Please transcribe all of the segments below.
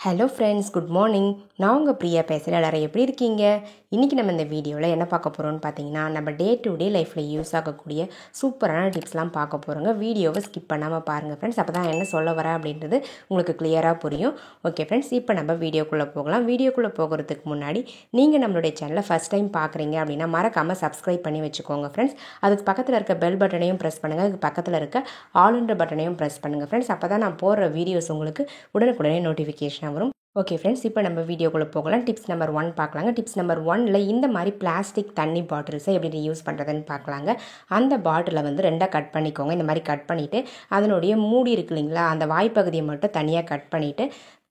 Hello friends, good morning. நான் உங்கள் பிரியா பேசுகிறேன். எல்லாரும் எப்படி இருக்கீங்க? இன்றைக்கி நம்ம இந்த வீடியோவில் என்ன பார்க்க போகிறோம்னு பார்த்தீங்கன்னா, நம்ம டே டு டே லைஃப்பில் யூஸ் ஆகக்கூடிய சூப்பரான டிப்ஸ்லாம் பார்க்க போகிறோங்க. வீடியோவை ஸ்கிப் பண்ணாமல் பாருங்கள் ஃப்ரெண்ட்ஸ். அப்போ தான் என்ன சொல்ல வரேன் அப்படின்றது உங்களுக்கு கிளியராக புரியும். ஓகே ஃப்ரெண்ட்ஸ், இப்போ நம்ம வீடியோக்குள்ளே போகலாம். வீடியோக்குள்ளே போகிறதுக்கு முன்னாடி நீங்கள் நம்மளுடைய சேனலை ஃபஸ்ட் டைம் பார்க்குறீங்க அப்படின்னா மறக்காமல் சப்ஸ்கிரைப் பண்ணி வச்சுக்கோங்க ஃப்ரெண்ட்ஸ். அதுக்கு பக்கத்தில் இருக்க பெல் பட்டனையும் ப்ரெஸ் பண்ணுங்கள். அதுக்கு பக்கத்தில் இருக்க ஆல்ன்ற பட்டனையும் ப்ரெஸ் பண்ணுங்கள் ஃப்ரெண்ட்ஸ். அப்போ தான் நான் போடுற வீடியோஸ் உங்களுக்கு உடனுக்குடனே நோட்டிஃபிகேஷன் வரும். ஓகே ஃப்ரெண்ட்ஸ், இப்போ நம்ம வீடியோக்குள்ளே போகலாம். டிப்ஸ் நம்பர் 1 பார்க்கலாங்க. டிப்ஸ் நம்பர் 1ல் இந்த மாதிரி பிளாஸ்டிக் தண்ணி பாட்டில்ஸை எப்படி யூஸ் பண்ணுறதுன்னு பார்க்கலாங்க. அந்த பாட்டிலை வந்து 2ஆக கட் பண்ணிக்கோங்க. இந்த மாதிரி கட் பண்ணிவிட்டு அதனுடைய மூடி இருக்கு இல்லைங்களா, அந்த வாய்ப்பகுதியை மட்டும் தனியாக கட் பண்ணிவிட்டு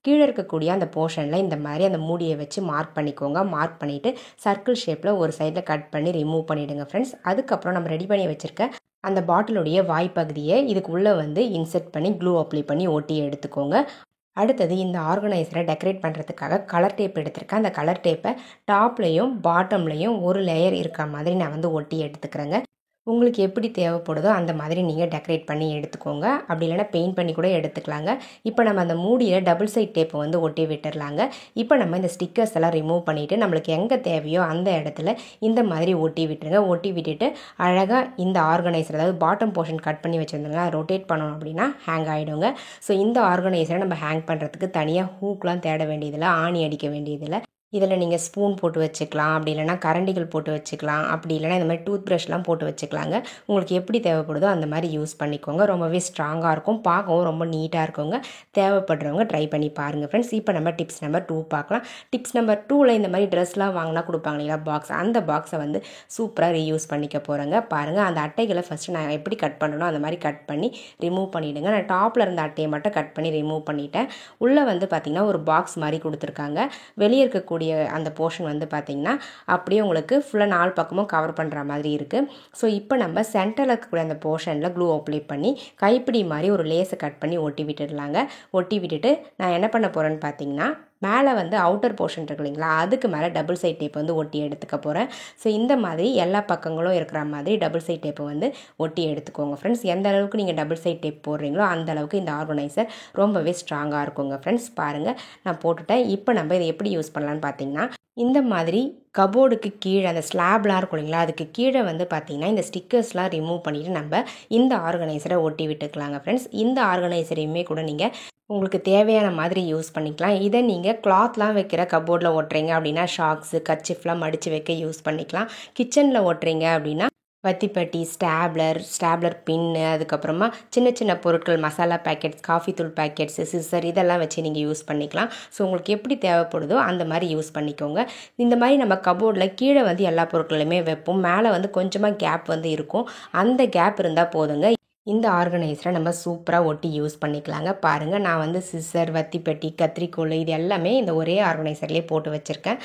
கீழே இருக்கக்கூடிய அந்த போர்ஷனில் இந்த மாதிரி அந்த மூடியை வச்சு மார்க் பண்ணிக்கோங்க. மார்க் பண்ணிவிட்டு சர்க்கிள் ஷேப்பில் ஒரு சைடில் கட் பண்ணி ரிமூவ் பண்ணிவிடுங்க ஃப்ரெண்ட்ஸ். அதுக்கப்புறம் நம்ம ரெடி பண்ணி வச்சுருக்க அந்த பாட்டிலுடைய வாய்ப்பகுதியை இதுக்குள்ளே வந்து இன்செர்ட் பண்ணி க்ளூ அப்ளை பண்ணி ஒட்டி எடுத்துக்கோங்க. அடுத்தது இந்த ஆர்கனைசரை டெக்கரேட் பண்ணுறதுக்காக கலர் டேப் எடுத்திருக்கேன். அந்த கலர் டேப்பை டாப்லேயும் பாட்டம்லேயும் ஒரு லேயர் இருக்கிற மாதிரி நான் வந்து ஒட்டி எடுத்துக்கிறேங்க. உங்களுக்கு எப்படி தேவைப்படுதோ அந்த மாதிரி நீங்கள் டெக்கரேட் பண்ணி எடுத்துக்கோங்க. அப்படி இல்லைனா பெயிண்ட் பண்ணி கூட எடுத்துக்கலாங்க. இப்போ நம்ம அந்த மூடியில் டபுள் சைட் டேப்பை வந்து ஒட்டி விட்டுடலாங்க. இப்போ நம்ம இந்த ஸ்டிக்கர்ஸ் எல்லாம் ரிமூவ் பண்ணிவிட்டு நம்மளுக்கு எங்கே தேவையோ அந்த இடத்துல இந்த மாதிரி ஒட்டி விட்டுருங்க. ஒட்டி விட்டுட்டு அழகாக இந்த ஆர்கனைசர், அதாவது பாட்டம் போர்ஷன் கட் பண்ணி வச்சுருந்தோங்க, ரொட்டேட் பண்ணணும் அப்படின்னா ஹேங் ஆகிடுங்க. ஸோ இந்த ஆர்கனைசரை நம்ம ஹேங் பண்ணுறதுக்கு தனியாக ஹூக்லாம் தேட வேண்டியதில்லை, ஆணி அடிக்க வேண்டியதில்லை. இதில் நீங்கள் ஸ்பூன் போட்டு வச்சுக்கலாம், அப்படி இல்லைனா கரண்டிகள் போட்டு வச்சுக்கலாம், அப்படி இல்லைனா இந்த மாதிரி டூத் ப்ரஷ்லாம் போட்டு வச்சுக்கலாங்க. உங்களுக்கு எப்படி தேவைப்படுதோ அந்த மாதிரி யூஸ் பண்ணிக்கோங்க. ரொம்பவே ஸ்ட்ராங்காக இருக்கும், பார்க்கவும் ரொம்ப நீட்டாக இருக்குங்க. தேவைப்படுறவங்க ட்ரை பண்ணி பாருங்கள் ஃப்ரெண்ட்ஸ். இப்போ நம்ம டிப்ஸ் நம்பர் 2 பார்க்கலாம். டிப்ஸ் நம்பர் 2ல் இந்த மாதிரி ட்ரெஸ்லாம் வாங்கினா கொடுப்பாங்க இல்லையா பாக்ஸ், அந்த பாக்ஸை வந்து சூப்பராக ரீயூஸ் பண்ணிக்க போகிறேங்க. பாருங்கள், அந்த அட்டைகளை ஃபஸ்ட்டு நான் எப்படி கட் பண்ணணும் அந்த மாதிரி கட் பண்ணி ரிமூவ் பண்ணிவிடுங்க. நான் டாப்பில் இருந்த அட்டையை மட்டும் கட் பண்ணி ரிமூவ் பண்ணிவிட்டேன். உள்ளே வந்து பார்த்திங்கன்னா ஒரு பாக்ஸ் மாதிரி கொடுத்துருக்காங்க. வெளியே இருக்கக்கூடிய அந்த போர்ஷன் வந்து பார்த்திங்கன்னா அப்படியே உங்களுக்கு ஃபுல்லாக 4 பக்கமும் கவர் பண்ணுற மாதிரி இருக்குது. ஸோ இப்போ நம்ம சென்டரில் இருக்கக்கூடிய அந்த போர்ஷனில் க்ளூ அப்ளை பண்ணி கைப்பிடி மாதிரி ஒரு லேஸை கட் பண்ணி ஒட்டி விட்டுடலாங்க. ஒட்டி விட்டுட்டு நான் என்ன பண்ண போகிறேன்னு பார்த்தீங்கன்னா, மேலே வந்து அவுட்டர் போர்ஷன் இருக்கு இல்லைங்களா, அதுக்கு மேலே டபுள் சைட் டேப் வந்து ஒட்டி எடுத்துக்க போகிறேன். ஸோ இந்த மாதிரி எல்லா பக்கங்களும் இருக்கிற மாதிரி டபுள் சைட் டேப்பை வந்து ஒட்டி எடுத்துக்கோங்க ஃப்ரெண்ட்ஸ். எந்த அளவுக்கு நீங்கள் டபுள் சைட் டேப் போடுறீங்களோ அந்த அளவுக்கு இந்த ஆர்கனைசர் ரொம்பவே ஸ்ட்ராங்காக இருக்குங்க ஃப்ரெண்ட்ஸ். பாருங்கள், நான் போட்டுட்டேன். இப்போ நம்ம இதை எப்படி யூஸ் பண்ணலான்னு பார்த்தீங்கன்னா, இந்த மாதிரி கபோர்டுக்கு கீழே அந்த ஸ்லாப்லாம் இருக்கும் இல்லைங்களா, அதுக்கு கீழே வந்து பார்த்திங்கன்னா இந்த ஸ்டிக்கர்ஸ்லாம் ரிமூவ் பண்ணிவிட்டு நம்ம இந்த ஆர்கனைசரை ஒட்டி விட்டுக்கலாங்க ஃப்ரெண்ட்ஸ். இந்த ஆர்கனைசரையுமே கூட நீங்கள் உங்களுக்கு தேவையான மாதிரி யூஸ் பண்ணிக்கலாம். இதை நீங்கள் கிளாத்லாம் வைக்கிற கபோர்டில் ஒட்டுறீங்க அப்படின்னா ஷாக்ஸு, கர்ச்சிஃப்லாம் மடித்து வைக்க யூஸ் பண்ணிக்கலாம். கிச்சனில் ஒட்டுறீங்க அப்படின்னா வத்திப்பட்டி, ஸ்டாப்லர் பின்னு, அதுக்கப்புறமா சின்ன சின்ன பொருட்கள், மசாலா பேக்கெட்ஸ், காஃபி தூள் பேக்கெட்ஸு, சிசர், இதெல்லாம் வச்சு நீங்கள் யூஸ் பண்ணிக்கலாம். ஸோ உங்களுக்கு எப்படி தேவைப்படுதோ அந்த மாதிரி யூஸ் பண்ணிக்கோங்க. இந்த மாதிரி நம்ம கபோர்டில் கீழே வந்து எல்லா பொருட்களுமே வைப்போம், மேலே வந்து கொஞ்சமாக கேப் வந்து இருக்கும். அந்த கேப் இருந்தால் போதுங்க. இந்த ஆர்கனைசரை நம்ம சூப்பராக ஒட்டி யூஸ் பண்ணிக்கலாங்க. பாருங்கள், நான் வந்து சிசர், வத்திப்பெட்டி, கத்திரிக்கோல் இது எல்லாமே இந்த ஒரே ஆர்கனைசர்லேயே போட்டு வச்சுருக்கேன்.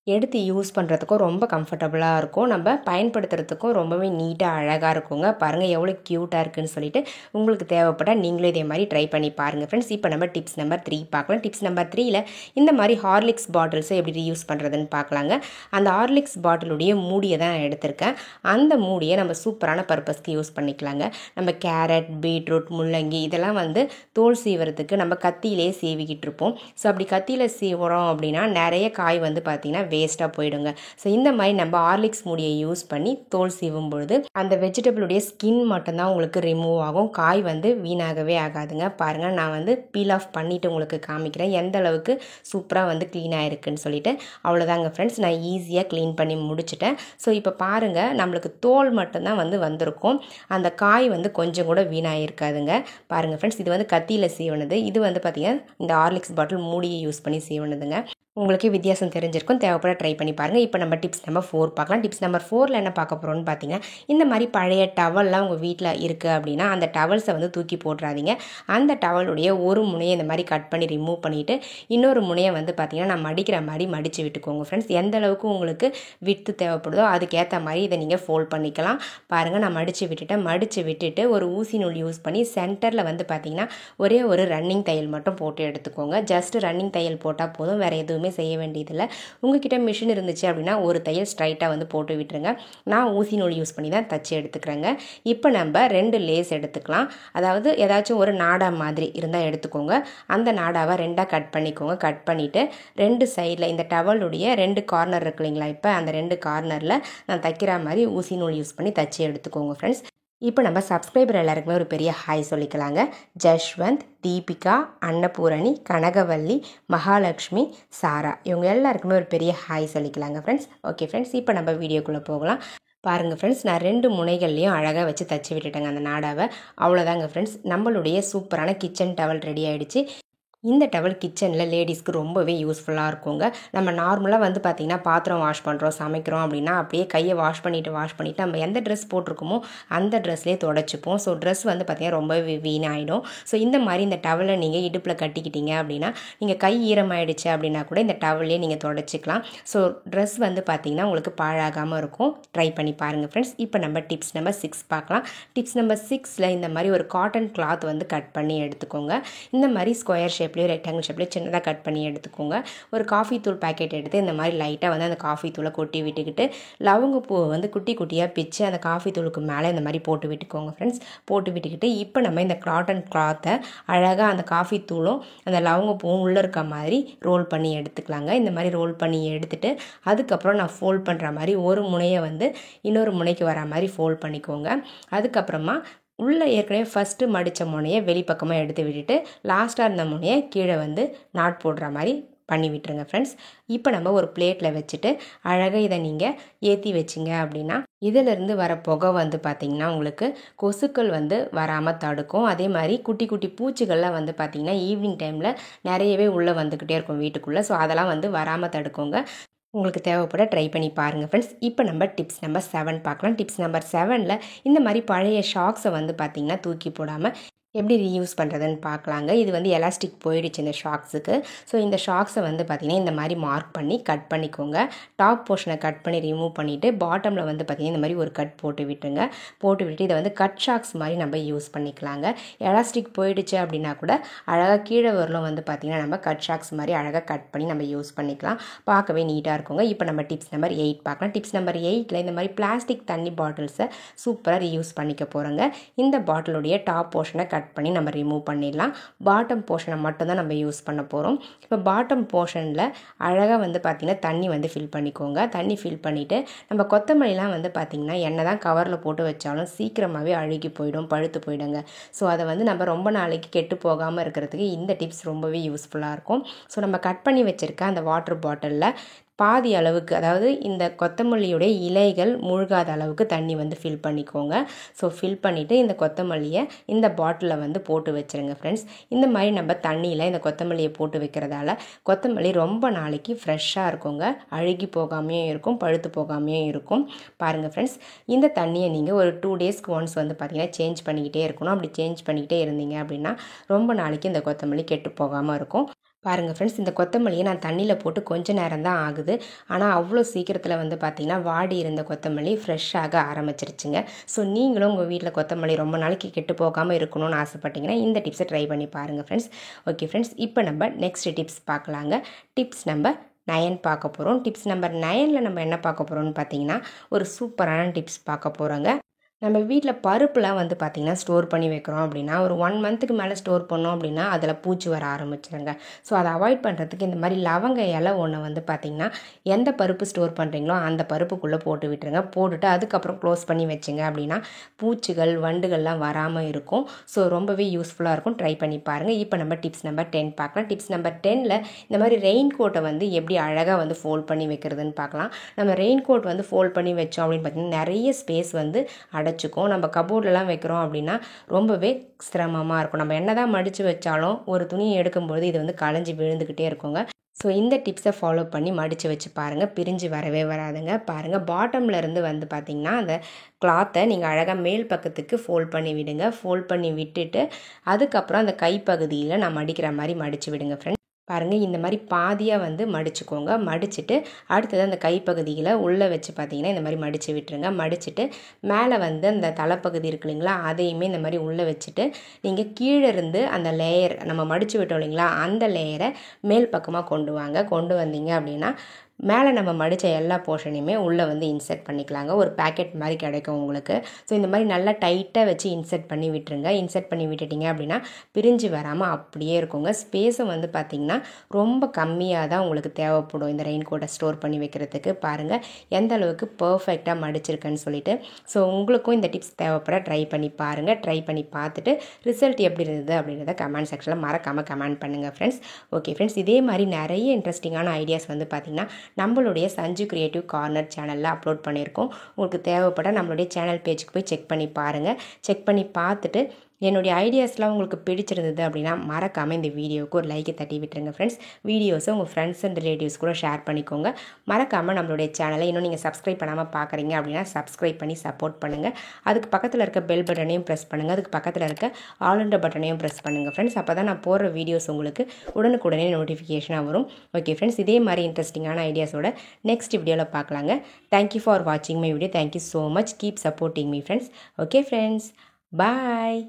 எடுத்து யூஸ் பண்ணுறதுக்கும் ரொம்ப கம்ஃபர்டபுளாக இருக்கும், நம்ம பயன்படுத்துறதுக்கும் ரொம்பவே நீட்டாக அழகாக இருக்குங்க. பாருங்கள் எவ்வளோ க்யூட்டாக இருக்குதுன்னு சொல்லிட்டு. உங்களுக்கு தேவைப்பட்டால் நீங்களும் இதே மாதிரி ட்ரை பண்ணி பாருங்கள் ஃப்ரெண்ட்ஸ். இப்போ நம்ம டிப்ஸ் நம்பர் 3 பார்க்கலாம். டிப்ஸ் நம்பர் 3ல் இந்த மாதிரி ஹார்லிக்ஸ் பாட்டில்ஸை எப்படி யூஸ் பண்ணுறதுன்னு பார்க்கலாங்க. அந்த ஹார்லிக்ஸ் பாட்டிலுடைய மூடியை தான் நான் எடுத்திருக்கேன். அந்த மூடியை நம்ம சூப்பரான பர்பஸ்க்கு யூஸ் பண்ணிக்கலாங்க. நம்ம கேரட், பீட்ரூட், முள்ளங்கி இதெல்லாம் வந்து தோல் சீவுறதுக்கு நம்ம கத்தியிலே சீவிக்கிட்டு இருப்போம். ஸோ அப்படி கத்தியில் சீவுறோம் அப்படின்னா நிறைய காய் வந்து பார்த்திங்கன்னா வேஸ்ட்டாக போயிடுங்க. ஸோ இந்த மாதிரி நம்ம ஹார்லிக்ஸ் மூடியை யூஸ் பண்ணி தோல் சீவும் பொழுது அந்த வெஜிடபிளுடைய ஸ்கின் மட்டும்தான் உங்களுக்கு ரிமூவ் ஆகும், காய் வந்து வீணாகவே ஆகாதுங்க. பாருங்கள், நான் வந்து பீல் ஆஃப் பண்ணிவிட்டு உங்களுக்கு காமிக்கிறேன் எந்த அளவுக்கு சூப்பராக வந்து க்ளீனாக இருக்குதுன்னு சொல்லிட்டு. அவ்வளோதாங்க ஃப்ரெண்ட்ஸ், நான் ஈஸியாக க்ளீன் பண்ணி முடிச்சிட்டேன். ஸோ இப்போ பாருங்கள், நம்மளுக்கு தோல் மட்டும்தான் வந்து வந்திருக்கும், அந்த காய் வந்து கொஞ்சம் கூட வீணாகிருக்காதுங்க. பாருங்கள் ஃப்ரெண்ட்ஸ், இது வந்து கத்தியில் சீவனது, இது வந்து பார்த்திங்கன்னா இந்த ஹார்லிக்ஸ் பாட்டில் மூடியை யூஸ் பண்ணி சீவனதுங்க. உங்களுக்கே வித்தியாசம் தெரிஞ்சிருக்கும், தேவைப்பட ட்ரை பண்ணி பாருங்கள். இப்போ நம்ம டிப்ஸ் நம்பர் 4 பார்க்கலாம். டிப்ஸ் நம்பர் 4ல் என்ன பார்க்க போகிறோம்னு பார்த்தீங்கன்னா, இந்த மாதிரி பழைய டவல்லாம் உங்கள் வீட்டில் இருக்குது அப்படின்னா அந்த டவல்ஸை வந்து தூக்கி போட்டுறாதீங்க. அந்த டவலுடைய ஒரு முனையை இந்த மாதிரி கட் பண்ணி ரிமூவ் பண்ணிவிட்டு இன்னொரு முனையை வந்து பார்த்திங்கன்னா நான் மடிக்கிற மாதிரி மடித்து விட்டுக்கோங்க ஃப்ரெண்ட்ஸ். எந்த அளவுக்கு உங்களுக்கு விட்டு தேவைப்படுதோ அதுக்கேற்ற மாதிரி இதை நீங்கள் ஃபோல்ட் பண்ணிக்கலாம். பாருங்கள், நான் மடித்து விட்டுட்டேன். மடித்து விட்டுட்டு ஒரு ஊசி நூல் யூஸ் பண்ணி சென்டரில் வந்து பார்த்திங்கன்னா ஒரே ஒரு ரன்னிங் தையல் மட்டும் போட்டு எடுத்துக்கோங்க. ஜஸ்ட் ரன்னிங் தையல் போட்டால் போதும், வேறு எதுவுமே எதுவுமே செய்ய வேண்டியதில்லை. உங்ககிட்ட மிஷின் இருந்துச்சு அப்படின்னா ஒரு தையல் ஸ்ட்ரைட்டாக வந்து போட்டு விட்டுருங்க. நான் ஊசி நூல் யூஸ் பண்ணி தான் தச்சு எடுத்துக்கிறேங்க. இப்போ நம்ம 2 லேஸ் எடுத்துக்கலாம். அதாவது ஏதாச்சும் ஒரு நாடா மாதிரி இருந்தால் எடுத்துக்கோங்க. அந்த நாடாவை 2ஆக கட் பண்ணிக்கோங்க. கட் பண்ணிவிட்டு 2 சைடில் இந்த டவலுடைய 2 கார்னர் இருக்கு இல்லைங்களா, இப்போ அந்த 2 கார்னரில் நான் தைக்கிற மாதிரி ஊசி நூல் யூஸ் பண்ணி தச்சு எடுத்துக்கோங்க ஃப்ரெண்ட்ஸ். இப்போ நம்ம சப்ஸ்கிரைபர் எல்லாருக்குமே ஒரு பெரிய ஹாய் சொல்லிக்கலாங்க. ஜஷ்வந்த், தீபிகா, அன்னபூரணி, கனகவல்லி, மகாலட்சுமி, சாரா இவங்க எல்லாருக்குமே ஒரு பெரிய ஹாய் சொல்லிக்கலாங்க ஃப்ரெண்ட்ஸ். ஓகே ஃப்ரெண்ட்ஸ், இப்போ நம்ம வீடியோக்குள்ளே போகலாம். பாருங்கள் ஃப்ரெண்ட்ஸ், நான் 2 முனைகள்லையும் அழகாக வச்சு தச்சு விட்டுட்டேங்க அந்த நாடாவை. அவ்வளோதாங்க ஃப்ரெண்ட்ஸ், நம்மளுடைய சூப்பரான கிச்சன் டவல் ரெடி ஆகிடுச்சு. இந்த டவல் கிச்சனில் லேடிஸ்க்கு ரொம்பவே யூஸ்ஃபுல்லாக இருக்குங்க. நம்ம நார்மலாக வந்து பார்த்திங்கன்னா பாத்திரம் வாஷ் பண்ணுறோம், சமைக்கிறோம் அப்படின்னா அப்படியே கையை வாஷ் பண்ணிவிட்டு நம்ம எந்த ட்ரெஸ் போட்டிருக்கோமோ அந்த ட்ரெஸ்லேயே தொடச்சிப்போம். ஸோ ட்ரெஸ் வந்து பார்த்திங்கன்னா ரொம்பவே வீணாகிடும். ஸோ இந்த மாதிரி இந்த டவலை நீங்கள் இடுப்பில் கட்டிக்கிட்டீங்க அப்படின்னா நீங்கள் கை ஈரமாயிடுச்சு அப்படின்னா கூட இந்த டவல்லே நீங்கள் தொடச்சிக்கலாம். ஸோ ட்ரெஸ் வந்து பார்த்திங்கன்னா உங்களுக்கு பாழாகாமல் இருக்கும். ட்ரை பண்ணி பாருங்கள் ஃப்ரெண்ட்ஸ். இப்போ நம்ம டிப்ஸ் நம்பர் 6 பார்க்கலாம். டிப்ஸ் நம்பர் 6ல் இந்த மாதிரி ஒரு காட்டன் கிளாத் வந்து கட் பண்ணி எடுத்துக்கோங்க. இந்த மாதிரி ஸ்கொயர் ஷேப்லேயும் ரெக்டாங்கிள் ஷேப்லேயும் சின்னதாக கட் பண்ணி எடுத்துக்கோங்க. ஒரு காஃபி தூள் பேக்கெட் எடுத்து இந்த மாதிரி லைட்டாக வந்து அந்த காஃபி தூளை கொட்டி விட்டுக்கிட்டு லவங்கப்பூவை வந்து குட்டி குட்டியாக பிச்சு அந்த காஃபி தூளுக்கு மேலே இந்த மாதிரி போட்டு விட்டுக்கோங்க ஃப்ரெண்ட்ஸ். போட்டு விட்டுக்கிட்டு இப்போ நம்ம இந்த காட்டன் கிளாத்தை அழகாக அந்த காஃபி தூளும் அந்த லவங்கப்பூவும் உள்ளே இருக்க மாதிரி ரோல் பண்ணி எடுத்துக்கலாங்க. இந்த மாதிரி ரோல் பண்ணி எடுத்துகிட்டு அதுக்கப்புறம் நான் ஃபோல்ட் பண்ணுற மாதிரி ஒரு முனையை வந்து இன்னொரு முனைக்கு வர மாதிரி ஃபோல்ட் பண்ணிக்கோங்க. அதுக்கப்புறமா உள்ளே ஏற்கனவே ஃபஸ்ட்டு மடித்த முனையை வெளிப்பக்கமாக எடுத்து விட்டுட்டு லாஸ்ட்டாக இருந்த முனையை கீழே வந்து நாட் போடுற மாதிரி பண்ணி விட்டுருங்க ஃப்ரெண்ட்ஸ். இப்போ நம்ம ஒரு பிளேட்டில் வச்சுட்டு அழகாக இதை நீங்கள் ஏற்றி வச்சிங்க அப்படின்னா இதிலேருந்து வர புகை வந்து பார்த்திங்கன்னா உங்களுக்கு கொசுக்கள் வந்து வராமல் தடுக்கும். அதே மாதிரி குட்டி குட்டி பூச்சிகள்லாம் வந்து பார்த்திங்கன்னா ஈவினிங் டைமில் நிறையவே உள்ளே வந்துக்கிட்டே இருக்கும் வீட்டுக்குள்ளே. ஸோ அதெல்லாம் வந்து வராமல் தடுக்குங்க. உங்களுக்கு தேவைப்பட ட்ரை பண்ணி பாருங்கள் ஃப்ரெண்ட்ஸ். இப்போ நம்ம டிப்ஸ் நம்பர் 7 பார்க்கலாம். டிப்ஸ் நம்பர் 7ல் இந்த மாதிரி பழைய ஷாக்ஸை வந்து பார்த்திங்கன்னா தூக்கி போடாமல் எப்படி ரீயூஸ் பண்ணுறதுன்னு பார்க்கலாங்க. இது வந்து எலாஸ்டிக் போயிடுச்சு இந்த ஷாக்ஸுக்கு. ஸோ இந்த ஷாக்ஸை வந்து பார்த்திங்கன்னா இந்த மாதிரி மார்க் பண்ணி கட் பண்ணிக்கோங்க. டாப் போர்ஷனை கட் பண்ணி ரிமூவ் பண்ணிவிட்டு பாட்டமில் வந்து பார்த்திங்கன்னா இந்த மாதிரி ஒரு கட் போட்டு விட்டுருங்க. போட்டு விட்டுட்டு இதை வந்து கட் ஷாக்ஸ் மாதிரி நம்ம யூஸ் பண்ணிக்கலாங்க. எலாஸ்டிக் போயிடுச்சு அப்படின்னா கூட அழகாக கீழே வரலும் வந்து பார்த்திங்கன்னா நம்ம கட் ஷாக்ஸ் மாதிரி அழகாக கட் பண்ணி நம்ம யூஸ் பண்ணிக்கலாம். பார்க்கவே நீட்டாக இருக்குங்க. இப்போ நம்ம டிப்ஸ் நம்பர் 8 பார்க்கலாம். டிப்ஸ் நம்பர் 8ல் இந்த மாதிரி பிளாஸ்டிக் தண்ணி பாட்டில்ஸை சூப்பராக ரீயூஸ் பண்ணிக்க போகிறோங்க. இந்த பாட்டிலுடைய டாப் போர்ஷனை கட் பண்ணி நம்ம ரிமூவ் பண்ணிடலாம். பாட்டம் போர்ஷனை மட்டும்தான் நம்ம யூஸ் பண்ண போகிறோம். இப்போ பாட்டம் போர்ஷனில் அழகாக வந்து பார்த்திங்கன்னா தண்ணி வந்து ஃபில் பண்ணிக்கோங்க. தண்ணி ஃபில் பண்ணிவிட்டு நம்ம கொத்தமல்லிலாம் வந்து பார்த்திங்கன்னா என்ன தான் கவரில் போட்டு வச்சாலும் சீக்கிரமாகவே அழுகி போயிடும், பழுத்து போயிடுங்க. ஸோ அதை வந்து நம்ம ரொம்ப நாளைக்கு கெட்டு போகாமல் இருக்கிறதுக்கு இந்த டிப்ஸ் ரொம்பவே யூஸ்ஃபுல்லாக இருக்கும். ஸோ நம்ம கட் பண்ணி வச்சுருக்க அந்த வாட்டர் பாட்டிலில் பாதி அளவுக்கு, அதாவது இந்த கொத்தமல்லியுடைய இலைகள் மூழ்காத அளவுக்கு தண்ணி வந்து ஃபில் பண்ணிக்கோங்க. ஸோ ஃபில் பண்ணிவிட்டு இந்த கொத்தமல்லியை இந்த பாட்டிலில் வந்து போட்டு வச்சுருங்க ஃப்ரெண்ட்ஸ். இந்த மாதிரி நம்ம தண்ணியில் இந்த கொத்தமல்லியை போட்டு வைக்கிறதால கொத்தமல்லி ரொம்ப நாளைக்கு ஃப்ரெஷ்ஷாக இருக்குங்க. அழுகி போகாமையும் இருக்கும், பழுத்து போகாமையும் இருக்கும். பாருங்கள் ஃப்ரெண்ட்ஸ், இந்த தண்ணியை நீங்கள் ஒரு 2 டேஸ்க்கு ஒன்ஸ் வந்து பார்த்திங்கன்னா சேஞ்ச் பண்ணிக்கிட்டே இருக்கணும். அப்படி சேஞ்ச் பண்ணிக்கிட்டே இருந்தீங்க அப்படின்னா ரொம்ப நாளைக்கு இந்த கொத்தமல்லி கெட்டு போகாமல் இருக்கும். பாருங்கள் ஃப்ரெண்ட்ஸ், இந்த கொத்தமல்லியை நான் தண்ணியில் போட்டு கொஞ்சம் நேரம் தான் ஆகுது. ஆனால் அவ்வளோ சீக்கிரத்தில் வந்து பார்த்திங்கன்னா வாடி இருந்த கொத்தமல்லி ஃப்ரெஷ்ஷாக ஆரம்பிச்சிருச்சுங்க. ஸோ நீங்களும் உங்கள் வீட்டில் கொத்தமல்லி ரொம்ப நாளைக்கு கெட்டு போகாமல் இருக்கணும்னு ஆசைப்பட்டீங்கன்னா இந்த டிப்ஸை ட்ரை பண்ணி பாருங்கள் ஃப்ரெண்ட்ஸ். ஓகே ஃப்ரெண்ட்ஸ், இப்போ நம்ம நெக்ஸ்ட் டிப்ஸ் பார்க்கலாங்க. டிப்ஸ் நம்பர் 9 பார்க்க போகிறோம். டிப்ஸ் நம்பர் 9ல் நம்ம என்ன பார்க்க போகிறோம்னு பார்த்தீங்கன்னா ஒரு சூப்பரான டிப்ஸ் பார்க்க போகிறோங்க. நம்ம வீட்டில் பருப்புலாம் வந்து பார்த்திங்கன்னா ஸ்டோர் பண்ணி வைக்கிறோம் அப்படின்னா ஒரு 1 மந்த்துக்கு மேலே ஸ்டோர் பண்ணோம் அப்படின்னா அதில் பூச்சி வர ஆரம்பிச்சிடுங்க. ஸோ அதை அவாய்ட் பண்ணுறதுக்கு இந்த மாதிரி லவங்க இலை ஒன்று வந்து பார்த்திங்கன்னா எந்த பருப்பு ஸ்டோர் பண்ணுறீங்களோ அந்த பருப்புக்குள்ளே போட்டு விட்டுருங்க. போட்டுட்டு அதுக்கப்புறம் க்ளோஸ் பண்ணி வச்சுங்க அப்படின்னா பூச்சிகள் வண்டுகள்லாம் வராமல் இருக்கும். ஸோ ரொம்பவே யூஸ்ஃபுல்லாக இருக்கும். ட்ரை பண்ணி பாருங்கள். இப்போ நம்ம டிப்ஸ் நம்பர் 10 பார்க்கலாம். டிப்ஸ் நம்பர் 10ல் இந்த மாதிரி ரெயின் கோட்டை வந்து எப்படி அழகாக வந்து ஃபோல்ட் பண்ணி வைக்கிறதுன்னு பார்க்கலாம். நம்ம ரெயின் கோட் வந்து ஃபோல்ட் பண்ணி வச்சோம் அப்படின்னு பார்த்திங்கன்னா நிறைய ஸ்பேஸ் வந்து அடைச்சிக்கும். நம்ம கபோர்ட்லலாம் வைக்கிறோம் அப்படின்னா ரொம்பவே சிரமமாக இருக்கும். நம்ம என்ன தான் மடித்து வச்சாலும் ஒரு துணியை எடுக்கும்போது இது வந்து களைஞ்சி விழுந்துக்கிட்டே இருக்குங்க. ஸோ இந்த டிப்ஸை ஃபாலோ பண்ணி மடித்து வச்சு பாருங்கள், பிரிஞ்சு வரவே வராதுங்க. பாருங்கள், பாட்டமில் இருந்து வந்து பார்த்திங்கன்னா அந்த கிளாத்தை நீங்கள் அழகாக மேல் பக்கத்துக்கு ஃபோல்ட் பண்ணி விடுங்க. ஃபோல்ட் பண்ணி விட்டுட்டு அதுக்கப்புறம் அந்த கைப்பகுதியில் நான் மடிக்கிற மாதிரி மடித்து விடுங்க ஃப்ரெண்ட்ஸ். பாருங்கள் இந்த மாதிரி பாதியாக வந்து மடிச்சுக்கோங்க. மடிச்சுட்டு அடுத்தது அந்த கைப்பகுதியில் உள்ளே வச்சு பார்த்தீங்கன்னா இந்த மாதிரி மடித்து விட்டுருங்க. மடிச்சுட்டு மேலே வந்து அந்த தலைப்பகுதி இருக்கு இல்லைங்களா, அதையுமே இந்த மாதிரி உள்ளே வச்சுட்டு நீங்கள் கீழே இருந்து அந்த லேயர் நம்ம மடித்து விட்டோம் இல்லைங்களா, அந்த லேயரை மேல் பக்கமாக கொண்டு வாங்க. கொண்டு வந்தீங்க அப்படின்னா மேலே நம்ம மடித்த எல்லா போர்ஷனையுமே உள்ளே வந்து இன்சர்ட் பண்ணிக்கலாங்க. ஒரு பேக்கெட் மாதிரி கிடைக்கும் உங்களுக்கு. ஸோ இந்த மாதிரி நல்லா டைட்டாக வச்சு இன்சர்ட் பண்ணி விட்டுருங்க. இன்சர்ட் பண்ணி விட்டுட்டிங்க அப்படின்னா பிரிஞ்சு வராமல் அப்படியே இருக்குங்க. ஸ்பேஸும் வந்து பார்த்திங்கன்னா ரொம்ப கம்மியாக தான் உங்களுக்கு தேவைப்படும் இந்த ரெயின் கோட்டை ஸ்டோர் பண்ணி வைக்கிறதுக்கு. பாருங்கள் எந்த அளவுக்கு பர்ஃபெக்டாக மடிச்சிருக்கேன்னு சொல்லிட்டு. ஸோ உங்களுக்கும் இந்த டிப்ஸ் தேவைப்பட ட்ரை பண்ணி பாருங்கள். ட்ரை பண்ணி பார்த்துட்டு ரிசல்ட் எப்படி இருந்தது அப்படின்றத கமெண்ட் செக்ஷனில் மறக்காமல் கமெண்ட் பண்ணுங்கள் ஃப்ரெண்ட்ஸ். ஓகே ஃப்ரெண்ட்ஸ், இதே மாதிரி நிறைய இன்ட்ரெஸ்டிங்கான ஐடியாஸ் வந்து பார்த்திங்கன்னா நம்மளுடைய சஞ்சு கிரியேட்டிவ் கார்னர் சேனலில் அப்லோட் பண்ணியிருக்கோம். உங்களுக்கு தேவைப்பட நம்மளுடைய சேனல் பேஜுக்கு போய் செக் பண்ணி பாருங்கள். செக் பண்ணி பார்த்துட்டு என்னுடைய ஐடியாஸ்லாம் உங்களுக்கு பிடிச்சிருந்தது அப்படின்னா மறக்காமல் இந்த வீடியோவுக்கு ஒரு லைக்கை தட்டி விட்டுருங்க ஃப்ரெண்ட்ஸ். வீடியோஸை உங்கள் ஃப்ரெண்ட்ஸ் அண்ட் ரிலேட்டிவ்ஸ் கூட ஷேர் பண்ணிக்கோங்க. மறக்காமல் நம்மளுடைய சேனலை இன்னும் நீங்கள் சப்ஸ்கிரைப் பண்ணாமல் பார்க்குறீங்க அப்படின்னா சப்ஸ்கிரைப் பண்ணி சப்போர்ட் பண்ணுங்கள். அதுக்கு பக்கத்தில் இருக்க பெல் பட்டனையும் ப்ரெஸ் பண்ணுங்கள். அதுக்கு பக்கத்தில் இருக்க ஆல் என்ற பட்டனையும் ப்ரெஸ் பண்ணுங்கள் ஃப்ரெண்ட்ஸ். அப்போ தான் நான் போடுற வீடியோஸ் உங்களுக்கு உடனுக்குடனே நோட்டிஃபிகேஷனாக வரும். ஓகே ஃப்ரெண்ட்ஸ், இதே மாதிரி இன்ட்ரெஸ்டிங்கான ஐடியாஸோட நெக்ஸ்ட் வீடியோவில் பார்க்கலாங்க. தேங்க்யூ ஃபார் வாட்சிங் my video. Thank you so much. Keep supporting me friends. Okay friends, bye.